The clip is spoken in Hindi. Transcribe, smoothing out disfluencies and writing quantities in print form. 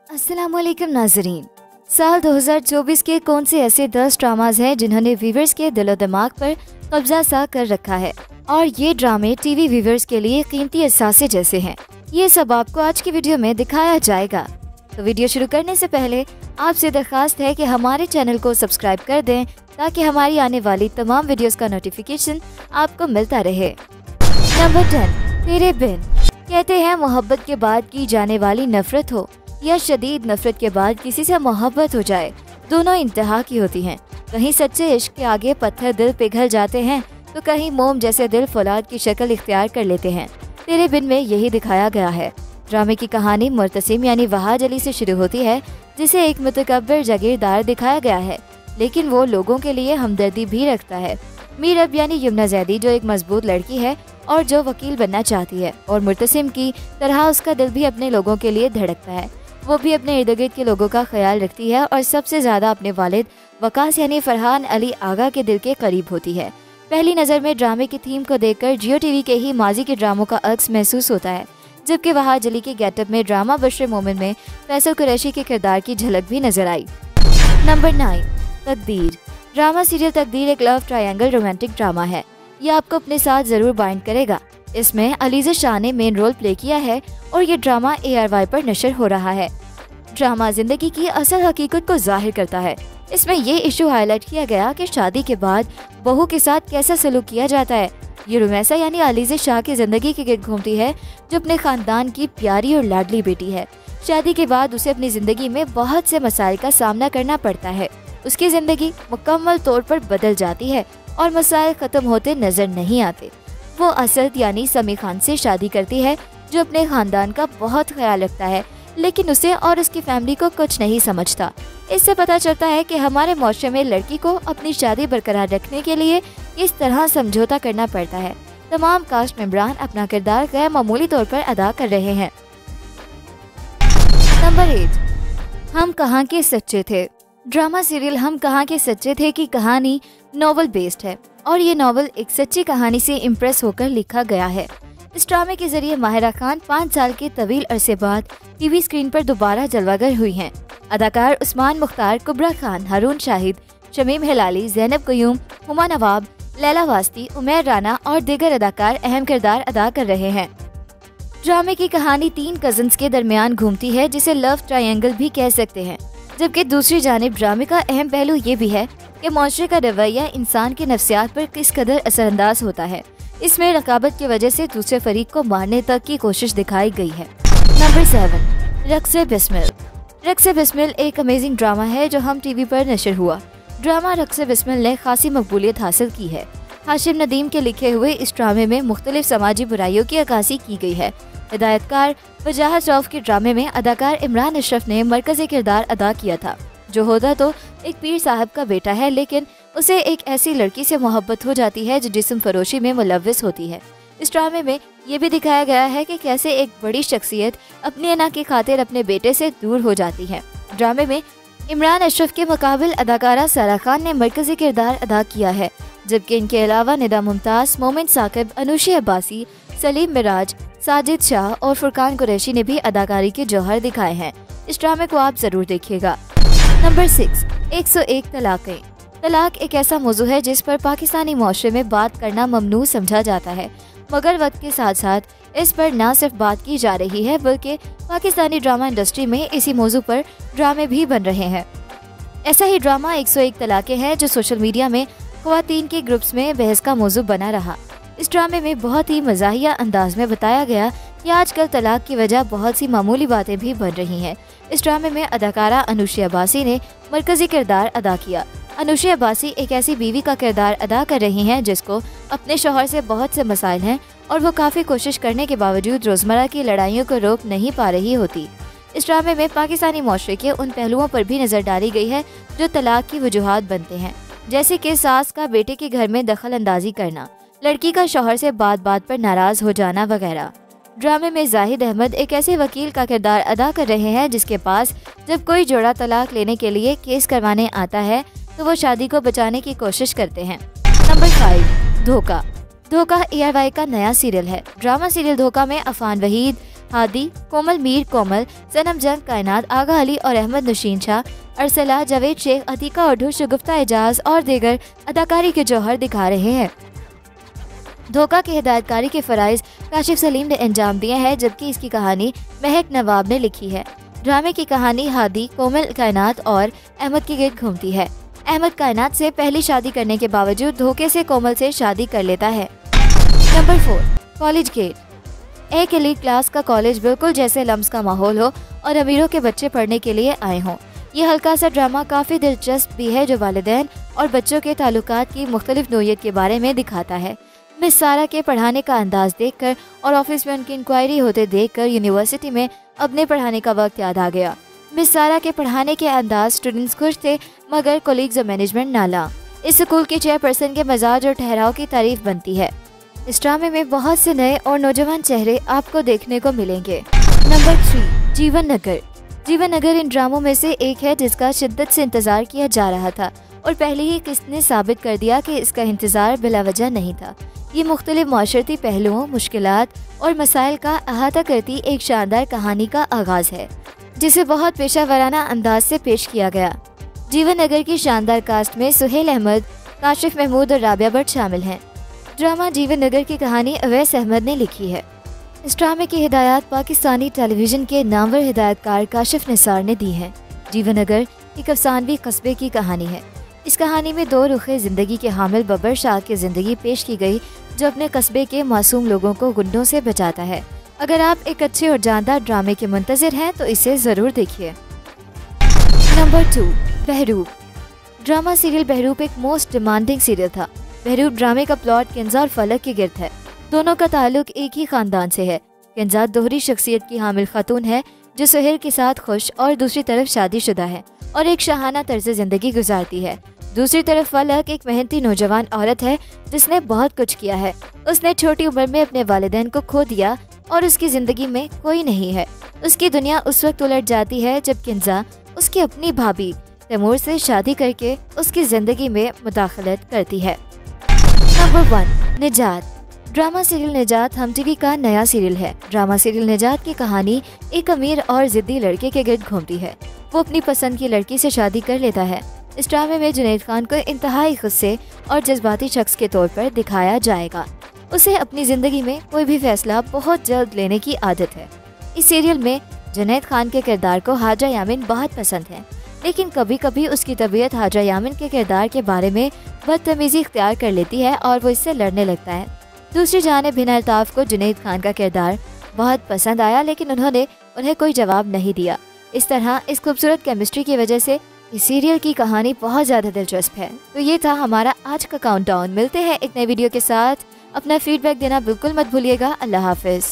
अस्सलामुअलैकुम नाजरीन। साल 2024 के कौन से ऐसे 10 ड्रामाज हैं जिन्होंने व्यूवर्स के दिलो दिमाग पर कब्जा सा कर रखा है, और ये ड्रामे टीवी व्यूवर्स के लिए कीमती असासे जैसे हैं। ये सब आपको आज की वीडियो में दिखाया जाएगा। तो वीडियो शुरू करने से पहले आपसे दरखास्त है कि हमारे चैनल को सब्सक्राइब कर दें ताकि हमारी आने वाली तमाम वीडियोस का नोटिफिकेशन आपको मिलता रहे। नंबर 10, तेरे बिन। कहते हैं मोहब्बत के बाद की जाने वाली नफरत हो या शदीद नफरत के बाद किसी से मोहब्बत हो जाए, दोनों इंतहा की होती हैं। कहीं सच्चे इश्क के आगे पत्थर दिल पिघल जाते हैं तो कहीं मोम जैसे दिल फौलाद की शक्ल इख्तियार कर लेते हैं। तेरे बिन में यही दिखाया गया है। ड्रामे की कहानी मुर्तसिम यानी वहाज अली से शुरू होती है, जिसे एक मुतकब्बिर जागीरदार दिखाया गया है, लेकिन वो लोगों के लिए हमदर्दी भी रखता है। मीरब यानी यमुना जैदी जो एक मजबूत लड़की है और जो वकील बनना चाहती है, और मुर्तसिम की तरह उसका दिल भी अपने लोगों के लिए धड़कता है। वो भी अपने इर्द गिर्द के लोगों का ख्याल रखती है और सबसे ज्यादा अपने वालिद वकास यानी फरहान अली आगा के दिल के करीब होती है। पहली नज़र में ड्रामे की थीम को देखकर जियो टीवी के ही माजी के ड्रामों का अक्स महसूस होता है, जबकि वहाज अली के गेटअप में ड्रामा बशर मोमिन में फैसल कुरैशी के किरदार की झलक भी नजर आई। नंबर 9, तकदीर। ड्रामा सीरियल तकदीर एक लव ट्रायंगल रोमांटिक ड्रामा है। ये आपको अपने साथ जरूर बाइंड करेगा। इसमें अलीज़ा शाह ने मेन रोल प्ले किया है और ये ड्रामा ARY पर नशर हो रहा है। ड्रामा जिंदगी की असल हकीकत को जाहिर करता है। इसमें ये इशू हाईलाइट किया गया कि शादी के बाद बहू के साथ कैसा सलूक किया जाता है। ये रुमैसा यानी अलीज़ा शाह की जिंदगी के गिर्द घूमती है, जो अपने खानदान की प्यारी और लाडली बेटी है। शादी के बाद उसे अपनी जिंदगी में बहुत से मसाइल का सामना करना पड़ता है। उसकी जिंदगी मुकम्मल तौर पर बदल जाती है और मसाइल खत्म होते नजर नहीं आते। वो असद यानी समी खान से शादी करती है, जो अपने खानदान का बहुत ख्याल रखता है, लेकिन उसे और उसकी फैमिली को कुछ नहीं समझता। इससे पता चलता है कि हमारे माशरे में लड़की को अपनी शादी बरकरार रखने के लिए इस तरह समझौता करना पड़ता है। तमाम कास्ट मेंबरान अपना किरदार गैर मामूली तौर पर अदा कर रहे हैं। नंबर 8, हम कहाँ के सच्चे थे। ड्रामा सीरियल हम कहाँ के सच्चे थे की कहानी नॉवल बेस्ड है, और ये नॉवल एक सच्ची कहानी से इम्प्रेस होकर लिखा गया है। इस ड्रामे के जरिए माहिरा खान 5 साल के तवील अरसे बाद टीवी स्क्रीन पर दोबारा जलवागर हुई हैं। अदाकार उस्मान मुख्तार, कुबरा खान, हारून शाहिद, शमीम हिलाली, ज़ैनब कयूम, हुमा नवाब, लैला वास्ती, उमैर राना और दीगर अदाकार अहम किरदार अदा कर रहे हैं। ड्रामे की कहानी 3 कजन्स के दरमियान घूमती है, जिसे लव ट्रायंगल भी कह सकते हैं। जबकि दूसरी जानिब ड्रामे का अहम पहलू ये भी है कि माशरे का रवैया इंसान के नफ्सियात पर किस कदर असरअंदाज होता है। इसमें रकाबत की वजह से दूसरे फरीक को मारने तक की कोशिश दिखाई गई है। नंबर 7, रक्स बिस्मिल। रक्स बिस्मिल एक अमेजिंग ड्रामा है जो हम टीवी पर नशर हुआ। ड्रामा रक्स बिस्मिल ने खासी मकबूलियत हासिल की है। हाशिम नदीम के लिखे हुए इस ड्रामे में मुख्तलिफ समाजी बुराइयों की अक्कासी की गई है। हिदायतकार वजाहत रऊफ के ड्रामे में अदाकार इमरान अशरफ ने मरकजी किरदार अदा किया था, जो होता तो एक पीर साहब का बेटा है, लेकिन उसे एक ऐसी लड़की से मोहब्बत हो जाती है जो जिस्म फरोशी में मुलव्विस होती है। इस ड्रामे में ये भी दिखाया गया है कि कैसे एक बड़ी शख्सियत अपनी अना की खातिर अपने बेटे से दूर हो जाती है। ड्रामे में इमरान अशरफ के मुकाबिल अदाकारा सारा खान ने मरकजी किरदार अदा किया है, जबकि इनके अलावा निदा मुमताज, मोमिन साकिब, अनुशी अब्बासी, सलीम मिराज, साजिद शाह और फुरकान कुरैशी ने भी अदाकारी के जौहर दिखाए हैं। इस ड्रामे को आप जरूर देखिएगा। नंबर 6, 101 तलाक़ें। तलाक एक ऐसा मौजू है जिस पर पाकिस्तानी माशरे में बात करना ममनू समझा जाता है, मगर वक्त के साथ साथ इस पर न सिर्फ बात की जा रही है, बल्कि पाकिस्तानी ड्रामा इंडस्ट्री में इसी मौजू पर ड्रामे भी बन रहे हैं। ऐसा ही ड्रामा 101 तलाक़ें है, जो सोशल मीडिया में ख्वातीन के ग्रुप्स में बहस का मौजू बना रहा। इस ड्रामे में बहुत ही मज़ाहिया अंदाज में बताया गया कि आजकल तलाक की वजह बहुत सी मामूली बातें भी बन रही हैं। इस ड्रामे में अदाकारा अनुशी अब्बासी ने मरकजी किरदार अदा किया। अनुशी अब्बासी एक ऐसी बीवी का किरदार अदा कर रही हैं जिसको अपने शौहर से बहुत से मसाइल हैं, और वो काफ़ी कोशिश करने के बावजूद रोज़मर्रा की लड़ाइयों को रोक नहीं पा रही होती। इस ड्रामे में पाकिस्तानी माशरे के उन पहलुओं पर भी नज़र डाली गई है जो तलाक की वजूहात बनते हैं, जैसे कि सास का बेटे के घर में दखल अंदाजी करना, लड़की का शौहर से बात बात पर नाराज हो जाना वगैरह। ड्रामे में जाहिद अहमद एक ऐसे वकील का किरदार अदा कर रहे हैं जिसके पास जब कोई जोड़ा तलाक लेने के लिए केस करवाने आता है तो वो शादी को बचाने की कोशिश करते हैं। नंबर 5, धोखा। धोखा ARY का नया सीरियल है। ड्रामा सीरियल धोखा में अफान वहीद, हादी, कोमल मीर कोमल, सनम जंग, कायनात, आगा अली और अहमद नशीन शाह, अरसला, जावेद शेख, अतीका उर्दू, शगुफ्ता एजाज और दीगर अदाकारी के जौहर दिखा रहे हैं। धोखा की हिदायतकारी के फराइज काशिफ सलीम ने अंजाम दिए हैं, जबकि इसकी कहानी महक नवाब ने लिखी है। ड्रामे की कहानी हादी, कोमल, कायनात और अहमद के गिर्द घूमती है। अहमद कायनात से पहली शादी करने के बावजूद धोखे से कोमल से शादी कर लेता है। Number 4, college gate. एक एलीट क्लास का कॉलेज बिल्कुल जैसे लम्स का माहौल हो और अमीरों के बच्चे पढ़ने के लिए आए हों। ये हल्का सा ड्रामा काफ़ी दिलचस्प भी है, जो वालिदैन और बच्चों के ताल्लुकात की मुख्तलिफ नोयत के बारे में दिखाता है। मिस सारा के पढ़ाने का अंदाज देखकर और ऑफिस में उनकी इंक्वायरी होते देखकर यूनिवर्सिटी में अपने पढ़ाने का वक्त याद आ गया। मिस सारा के पढ़ाने के अंदाज स्टूडेंट्स खुश थे, मगर कोलीग्स और मैनेजमेंट नाला। इस स्कूल के चेयरपर्सन के मजाज और ठहराव की तारीफ बनती है। इस ड्रामे में बहुत से नए और नौजवान चेहरे आपको देखने को मिलेंगे। नंबर 3, जीवन नगर। जीवन नगर इन ड्रामों में से एक है जिसका शिद्दत से इंतजार किया जा रहा था और पहले ही किस्त ने साबित कर दिया कि इसका इंतजार बिलावजह नहीं था। ये मुख्तलिफ माशरती पहलुओं, मुश्किलात और मसाइल का अहाता करती एक शानदार कहानी का आगाज है, जिसे बहुत पेशा वराना अंदाज से पेश किया गया। जीवन नगर की शानदार कास्ट में सुहेल अहमद, काशिफ महमूद और राबिया भट्ट शामिल हैं। ड्रामा जीवन नगर की कहानी अवैस अहमद ने लिखी है। इस ड्रामे की हिदायत पाकिस्तानी टेलीविजन के नामवर हिदायतकार काशिफ निसार ने दी है। जीवन नगर एक अफसानवी कस्बे की कहानी है। इस कहानी में दो रुखे जिंदगी के हामिल बब्बर शाह की जिंदगी पेश की गई, जो अपने कस्बे के मासूम लोगों को गुंडों से बचाता है। अगर आप एक अच्छे और जानदार ड्रामे के मुंतज़िर हैं तो इसे ज़रूर देखिए। Number 2, Behroop. Drama serial Behroop एक मोस्ट डिमांडिंग सीरियल था। बहरूप ड्रामे का प्लॉट किंजा और फलक के गिर्द है। दोनों का ताल्लुक एक ही खानदान से है। किंजा दोहरी शख्सियत की हामिल खातून है जो सुहेल के साथ खुश और दूसरी तरफ शादीशुदा है और एक शाहाना तर्ज जिंदगी गुजारती है। दूसरी तरफ फलक एक मेहनती नौजवान औरत है जिसने बहुत कुछ किया है। उसने छोटी उम्र में अपने वालिदैन को खो दिया और उसकी जिंदगी में कोई नहीं है। उसकी दुनिया उस वक्त उलट जाती है जब किंजा उसकी अपनी भाभी तैमूर से शादी करके उसकी जिंदगी में मुदाखलत करती है। नंबर 1, निजात। ड्रामा सीरियल निजात हम टीवी का नया सीरियल है। ड्रामा सीरियल निजात की कहानी एक अमीर और जिद्दी लड़के के गिर्द घूमती है। वो अपनी पसंद की लड़की से शादी कर लेता है। इस ड्रामे में जुनैद खान को इंतहाई गुस्से और जज्बाती शख्स के तौर पर दिखाया जाएगा। उसे अपनी जिंदगी में कोई भी फैसला बहुत जल्द लेने की आदत है। इस सीरियल में जुनैद खान के किरदार को हाजा यामिन बहुत पसंद है, लेकिन कभी कभी उसकी तबीयत हाजा यामिन के किरदार के बारे में बदतमीजी इख्तियार कर लेती है और वो इससे लड़ने लगता है। दूसरी जानिब हिना अल्ताफ को जुनैद खान का किरदार बहुत पसंद आया, लेकिन उन्होंने उन्हें कोई जवाब नहीं दिया। इस तरह इस खूबसूरत केमिस्ट्री की वजह से इस सीरियल की कहानी बहुत ज़्यादा दिलचस्प है। तो ये था हमारा आज का काउंटडाउन। मिलते हैं एक नए वीडियो के साथ। अपना फीडबैक देना बिल्कुल मत भूलिएगा। अल्लाह हाफिज़।